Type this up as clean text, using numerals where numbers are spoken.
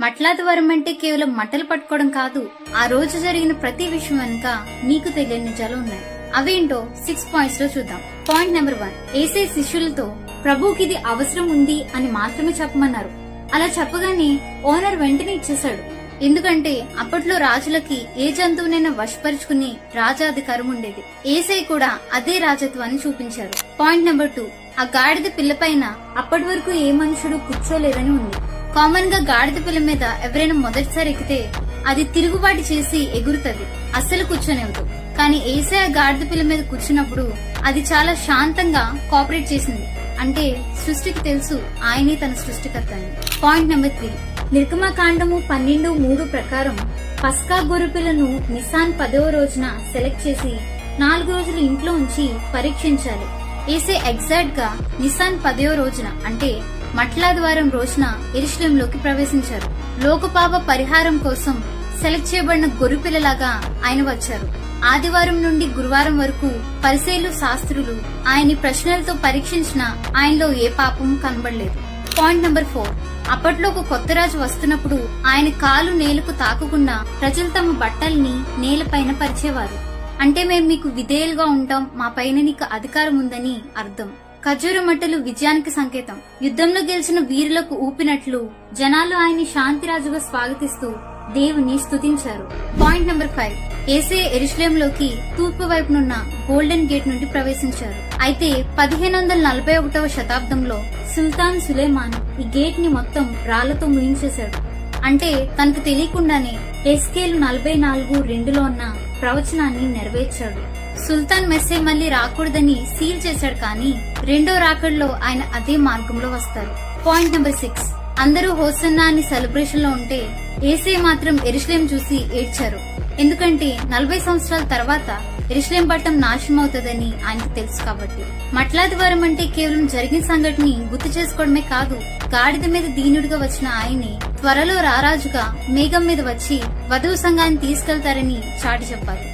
మట్లాదివారం అంటే కేవలం మట్టలు పట్టుకోవడం కాదు, ఆ రోజు జరిగిన ప్రతి విషయం వెనుక నీకు తెలియని నిజాలు ఉన్నాయి. అవేంటో 6 పాయింట్స్ లో చూద్దాం. పాయింట్ నెంబర్ 1, యేసయ్య శిష్యులతో ప్రభువుకి ఇది అవసరం ఉంది అని మాత్రమే చెప్పమన్నారు. అలా చెప్పగానే ఓనర్ వెంటనే ఇచ్చేశాడు. ఎందుకంటే అప్పట్లో రాజులకి ఏ జంతువునైనా వశపరుచుకుని రాజాధికారం ఉండేది. యేసయ్య కూడా అదే రాజత్వాన్ని చూపించారు. పాయింట్ నెంబర్ 2, ఆ గాడిద పిల్ల పైన అప్పటి వరకు ఏ మనుషుడు కూర్చోలేదని ఉంది. కామన్ గా గాడిద పిల్ల మీద ఎవరైనా మొదటిసారి ఎక్కితే అది తిరుగుబాటు చేసి ఎగురుతుంది, అస్సలు కూర్చొనివ్వదు. కానీ యేసయ్య గాడిద పిల్ల మీద కూర్చున్నప్పుడు అది చాలా శాంతంగా కోఆపరేట్ చేసింది. అంటే సృష్టికి తెలుసు ఆయనే తన సృష్టికర్త అని. పాయింట్ నెంబర్ 3, నిర్గమకాండము 12:3 ప్రకారం పస్కా గొర్రెపిల్లను నిస్సాన్ 10వ రోజున సెలెక్ట్ చేసి 4 రోజులు ఇంట్లో ఉంచి పరీక్షించాలి. యేసయ్య ఎగ్జాక్ట్ గా నిస్సాన్ 10వ రోజున అంటే మట్లాదివారం రోజున యెరూషలేంలోకి ప్రవేశించారు. లోకపాప పరిహారం కోసం సెలెక్ట్ చేయబడిన గొర్రెపిల్లలాగా ఆయన వచ్చారు. ఆదివారం నుండి గురువారం వరకు పరిసయ్యులు శాస్త్రులు ఆయన్ని ప్రశ్నలతో పరీక్షించినా ఆయనలో ఏ పాపం కనబడలేదు. పాయింట్ నెంబర్ 4, అప్పట్లో ఒక కొత్త రాజు వస్తున్నప్పుడు ఆయన కాలు నేలకు తాకకుండా ప్రజలు తమ బట్టల్ని నేలపైన పరిచేవారు. అంటే మేము మీకు విధేయులుగా ఉంటాం, మా పైన నీకు అధికారం ఉందని అర్థం. ఖర్జూర మట్టలు విజయానికి సంకేతం. యుద్ధంలో గెలిచిన వీరులకు ఊపినట్లు జనాలు ఆయన్ని శాంతిరాజుగా స్వాగతిస్తూ దేవుని స్తుతించారు. పాయింట్ నెంబర్ 5, యేసయ్య యెరూషలేంలోకి తూర్పు వైపునున్న గోల్డెన్ గేట్ నుండి ప్రవేశించారు. అయితే 1541వ శతాబ్దంలో సుల్తాన్ సులేమాన్ ఈ గేట్ ని మొత్తం రాళ్లతో ముయించేశాడు. అంటే తనకు తెలియకుండానే ఎస్కేలు 44:2లో ఉన్న ప్రవచనాన్ని నెరవేర్చాడు. సుల్తాన్ మెస్సే మళ్లీ రాకూడదని సీల్ చేశాడు. కానీ రెండో రాకడలో ఆయన అదే మార్గంలో వస్తారు. పాయింట్ నెంబర్ 6, అందరూ హోసన్నా అని సెలబ్రేషన్ లో ఉంటే యేసయ్య మాత్రం యెరూషలేం చూసి ఏడ్చారు. ఎందుకంటే 40 సంవత్సరాల తర్వాత యెరూషలేం పట్టణం నాశనం అవుతుందని ఆయనకు తెలుసు కాబట్టి. మట్లాదివారం అంటే కేవలం జరిగిన సంఘటనని గుర్తు చేసుకోవడమే కాదు, గాడిద మీద దీనుడిగా వచ్చిన ఆయనే త్వరలో రారాజుగా మేఘం మీద వచ్చి వధువు సంఘాన్ని తీసుకెళ్తారని చాటి చెప్పాలి.